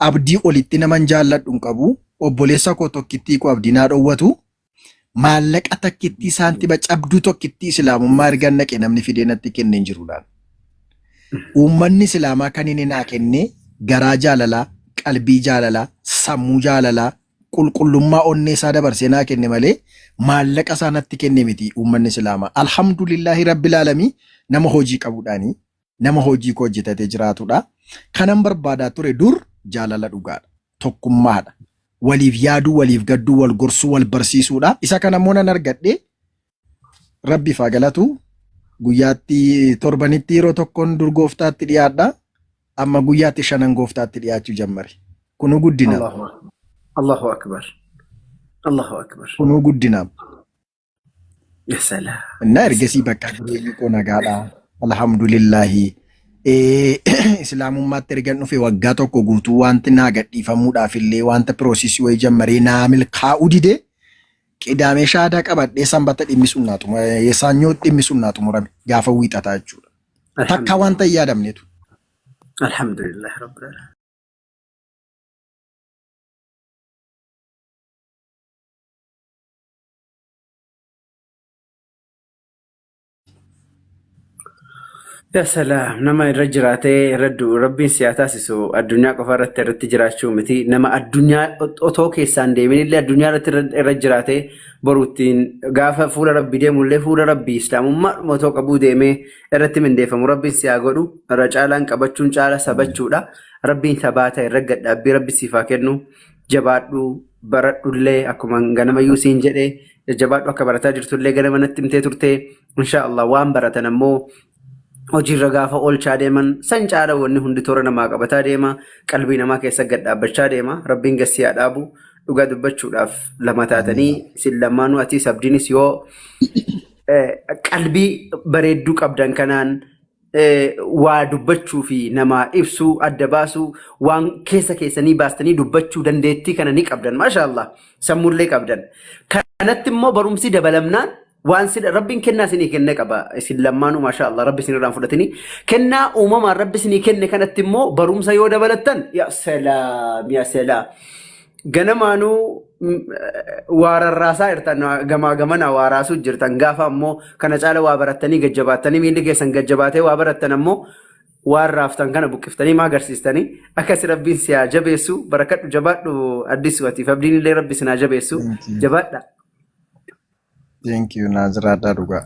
abdii olitti naman jaalladhu hin qabu. Obboleessa koo tokkittii koo abdii naa dhoowwatu. Maallaqa takkittii saantiba cabduu tokkittii islaamummaa ergan naqe namni fidee natti kennee hin jiruudhaan. Uummanni islaamaa kan inni naa kenne garaa jaalalaa, qalbii jaalalaa, sammuu jaalalaa, qulqullummaa onnee isaa dabarsee naa kenne malee maallaqa isaa natti kenne miti uummanni islaamaa. Alhamdulillahi rabbil aalamiin nama hojii qabuudhaani nama hojii koo hojjetatee jiraatudha. Kanan barbaadaa ture dur jaalala dhugaadha. Tokkummaadha. Waliif yaaduu, waliif gadduu, wal gorsuu, wal barsiisuudha. Isa kana immoo nan argadhe rabbiif haa galatu. Guyyaatti torbanitti yeroo tokkoon dur gooftaatti dhiyaadha. Amma guyyaatti shanan gooftaatti dhiyaachuu jammare. Kunuu guddina. Allahu akbar. Allahu akbar. Kunuu guddina. Ya salaam. Na ergasii bakka jireenyi koo nagaadha. Alhamdulillahi. Islaamummaatti ergan dhufe waggaa tokko guutuu wanti naa gadhiifamuudhaaf illee wanta piroosisii wayii jammaree naa milkaa'uu dide qidaamee shaadaa qabadhee sanbata dhimmisuun naa xumurame saanyoo dhimmisuun naa xumurame gaafa wiixataa jechuudha. Takka wanta hin yaadamnetu. Alhamdulillah rabbil aalamiin. يا سلام نما الرجراتي ردوا ربي سياتاسسو الدنيا قفرت رت جراشو متي نما الدنيا اوتوكي ساندي من اللي الدنيا رت الرجراتي بروتين غافا فول ربي ديم ولا فول ربي اسلام ما موتو قبو ديمه رت من ديف مربي سياغدو رجالان قبچون چالا سبچودا ربي ثبات رغد ابي ربي سيفاكنو جبادو بردله اكما غنما يوسين جدي جبادو كبرتا جرتله غنما نتمتي ترتي ان شاء الله وان برتنمو hojii ragaafa oolchaa deeman san caala wanni hundi toora namaa qabataa deema qalbii namaa keessa gad dhaabbachaa deema rabbiin gassiyaa dhaabu dhugaa dubbachuudhaaf lama taatanii isin lamaanuu ati sabdiinis yoo qalbii bareedduu qabdan kanaan waa dubbachuu fi namaa ibsuu adda baasuu waan keessa keessanii baastanii dubbachuu dandeettii kana ni qabdan maashaallah sammuullee qabdan kanatti immoo barumsi dabalamnaan وان سيد ربي كنا سني كنا كبا سلمانو ما شاء الله ربي سني رام فلتني كنا أمم ربي سني كنا كانت تمو بروم سيودا بلتن يا سلام يا سلام جنمانو وارا الراسا إرتنا جمانا واراسو جرتن غافا مو كنا جاله وابرتني ججباتني مين اللي جسن ججباته وابرتنا مو واررافتن كنا بكفتني ما قرسيستني أكسر ربي سيا جبيسو بركات جبات أديسواتي فبدين اللي ربي سنا جبيسو جبات Thank you, Nazra Daruga.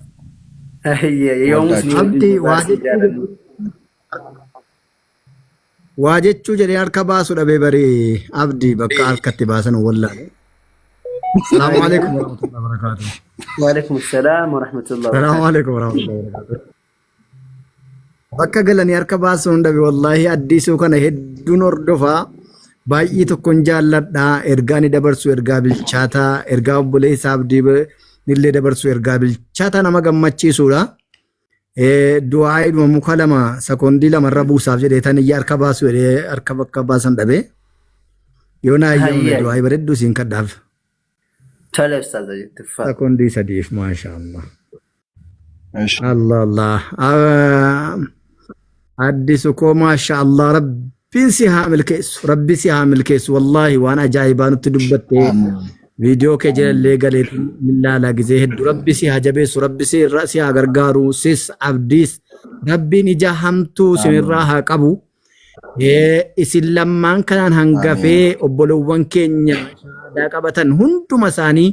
Wajechuu jedhee harka baasuudha beebarii abdii bakka harkatti baasan wallaale. Salaamu alaikum warahmatullahi wabarakatuh. Wa alaikum assalam warahmatullahi wabarakatuh. Salaamu alaikum warahmatullahi wabarakatuh. Bakka galanii harka baasuun dhabe wallahi addisuu kana hedduun hordofaa baay'ee tokkoon jaalladhaa ergaa ni dabarsu ergaa bilchaataa ergaa obboleessa abdii nillee dabarsu ergaa bilchaataa nama gammachiisuudha. Du'aa ilma muka lama sekoondii lamarra buusaaf jedhee tan iyya harka baasu jedhee harka bakka baasan dhabe. Yoo naa iyya du'aa bareedduu siin kadhaaf. Sekoondii sadiif maashaallah. Allah Allah. Addisu koo maashaallah rabbiin si haa milkeessu rabbi si haa milkeessu wallahi waan ajaa'ibaa nutti dubbatte. Video ke jalle gale lillahi gize heddu rabbi si hajabesu rabbi si ha gargaru sis abdis rabbi ni jahamtu sinirra ha qabu isin lamman kanan hangafe obbolowwan keenya da qabatan hunduma sani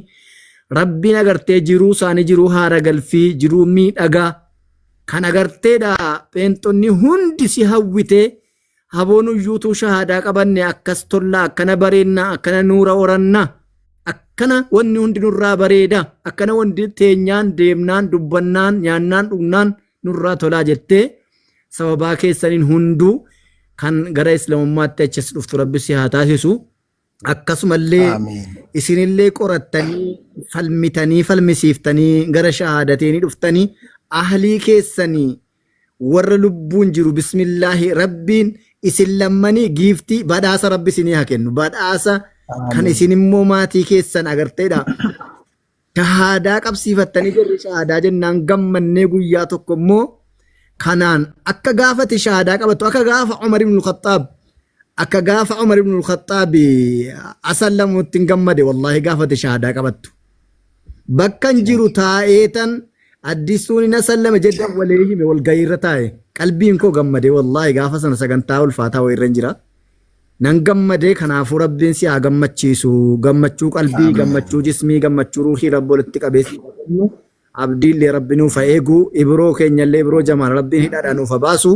rabbi nagarte jiru sani jiru hara galfi jiru mi daga kan agarte da pentonni hundi si hawwite habonu yutu shahada qabanne akkas tolla akkana barenna akkana nuura oranna akkana wanni hundi nurraa bareeda akkana wanni teenyaan deemnaan dubbannaan nyaannaan dhugnaan nurraa tolaa jettee sababaa keessaniin hunduu kan gara islaamummaatti achis dhuftu rabbi si haa taasisu akkasumallee isinillee qorattanii falmitanii falmisiiftanii gara shahaadateeni dhuftanii ahlii keessanii warra lubbuun jiru bismillaahi rabbiin isin lammanii giiftii badhaasa rabbi isinii haa kennu badhaasa kan isin immoo maatii keessan agarteedha. Shahaadaa qabsiifattanii jirri shahaadaa jennaan gammannee guyyaa tokko immoo kanaan akka gaafati shahaadaa qabattu akka gaafa Umar ibn Khattaab akka gaafa Umar ibn al-Khattab asallamutti gammade wallahi gaafate shahada qabattu bakkan jiru taa'eetan addisuun na sallama jedhan walee hime wal gayirra taa'e qalbiin koo gammade wallahi gaafa sana sagantaa ulfaataa wayirra jira nan gammade kanaafuu rabbiin si haa gammachiisu gammachuu qalbii gammachuu jismii gammachuu ruuhii rabbolitti qabeessi abdiillee rabbinuu fa'eegu ibroo keenyallee ibroo jamaan rabbiin hidhaadhaan ufa baasu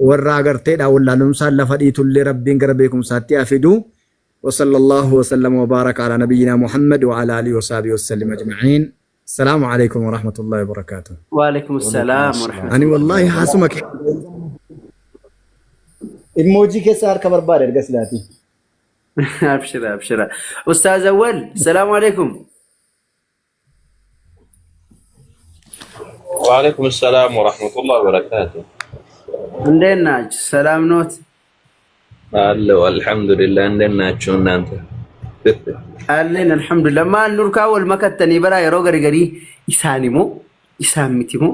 warra agarteedha wallaalumsaan lafa dhiitullee rabbiin gara beekumsaatti afidu وصلى الله وسلم وبارك على نبينا محمد وعلى آله وصحبه وسلم أجمعين السلام عليكم ورحمة الله وبركاته وعليكم السلام ورحمة الله. أنا والله حاسمك إيموجي كسر كبر بارد قسلاتي أبشر أبشر أستاذ أول السلام عليكم. وعليكم السلام ورحمة الله وبركاته. عندنا سلام نوت. الله والحمد لله عندنا شون أنت. علينا الحمد لله ما النور كاول ما كتني برا يروق رجالي يسانيمو يسامتيمو.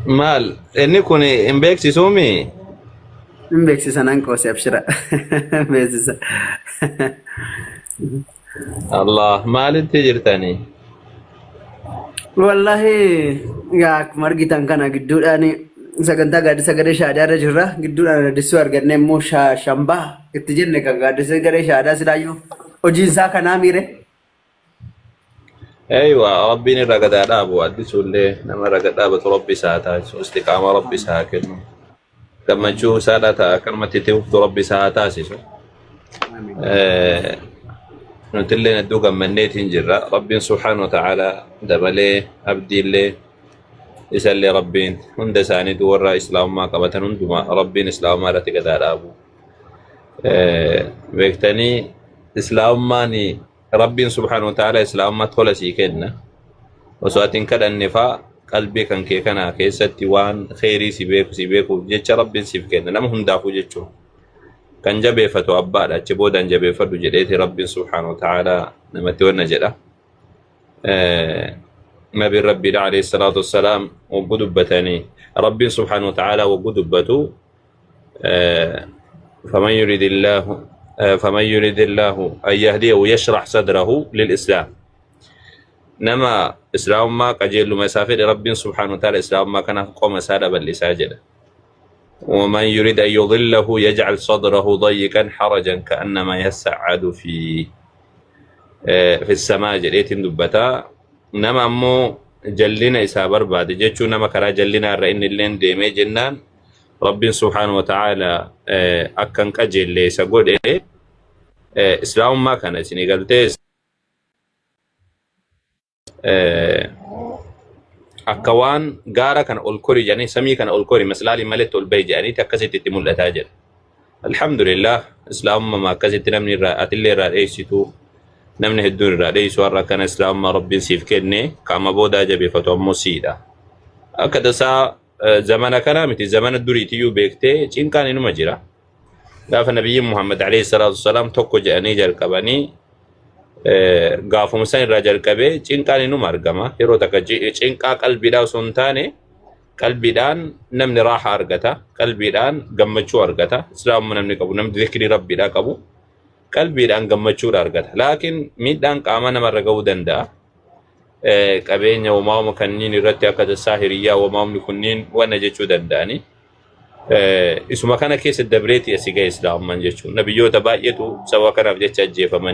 مال إني كوني إمبكسي سومي. إمبكسي سنانكوس أبشر. بيزس. الله مال أنت جرتني. والله يا مرقي تانكنا قدود يعني سكنتا قاعد سكري شهادة رجرة قدود أنا دسوار قدنا مو شامبا اتجنن كقاعد سكري شهادة سلايو وجنسا كنا ميره. أيوة ربي نرقد على أبو عدي سولة نما رقد أبو ربي ساعتها استقامة ربي ساكن كما تشوف ساعتها كلمة تتوقف ربي ساعتها سيسو. نتلين الدوغا منيت هنجرة ربي سبحانه وتعالى دبلي أبدي اللي يسلي ربين هند ساني دورا إسلام ما قبتن هندما ربين إسلام ما رتقد على أبو بيكتني إسلام ماني ربين سبحانه وتعالى إسلام ما تخلصي كدنا وسواتين كده النفاق قلبي كان كيكنا كيستي وان خيري سيبيكو جيتش ربين سيب كدنا لم هندافو جيتشو كان جبه فتو أبدا تبودا جبه فتو جديت رب سبحانه وتعالى نمتونا جدا نبي ربي عليه الصلاة والسلام وقدبتني رب سبحانه وتعالى وقدبته فمن يريد الله أن يهديه ويشرح صدره للإسلام نما إسلام ما قجل مسافر رب سبحانه وتعالى إسلام ما كان قوم سادة بالإساجدة ومن يريد أن يضله يجعل صدره ضيقا حرجا كأنما يسعد في السماء جريت دبتا نما مو جلنا إسابر بعد جتشو نما كرا جلنا رأين اللين ديمي جنان رب سبحانه وتعالى أكن كجل ليس قد إسلام ما كان سيني قلتيس أكوان غارا كان أولكوري يعني سمي كان أولكوري مسلالي ملت البيج يعني تكسيت تمول أتاجر الحمد لله إسلام ما كسيت نمني أتلي رئيسيتو نمني هدون رئيس ورا كان إسلام ما ربي سيف كني كما بودا جبي فتوى مسيدا أكد سا زمان كلامتي زمان الدوري تيو بيكتي إن كان إنه مجرى قاف النبي محمد عليه الصلاة والسلام توكو جاني جركباني gaafuma san irraa jalqabee cinqaan inuma argama yeroo takka cinqaa qalbiidhaa osoo hin taane qalbiidhaan namni raaxa argata qalbiidhaan gammachuu argata islaamuma namni qabu namni zikrii rabbiidhaa qabu qalbiidhaan gammachuudha argata laakiin miidhaan qaama namarra ga'uu danda'a qabeenya uumama kanniin irratti akka tasaa hiriyyaa uumamni kunniin wanna jechuu danda'ani isuma kana keessa dabreeti asii ga'e islaamumaan jechuun nabiyyoota baay'eetu sababa kanaaf jecha ajjeefaman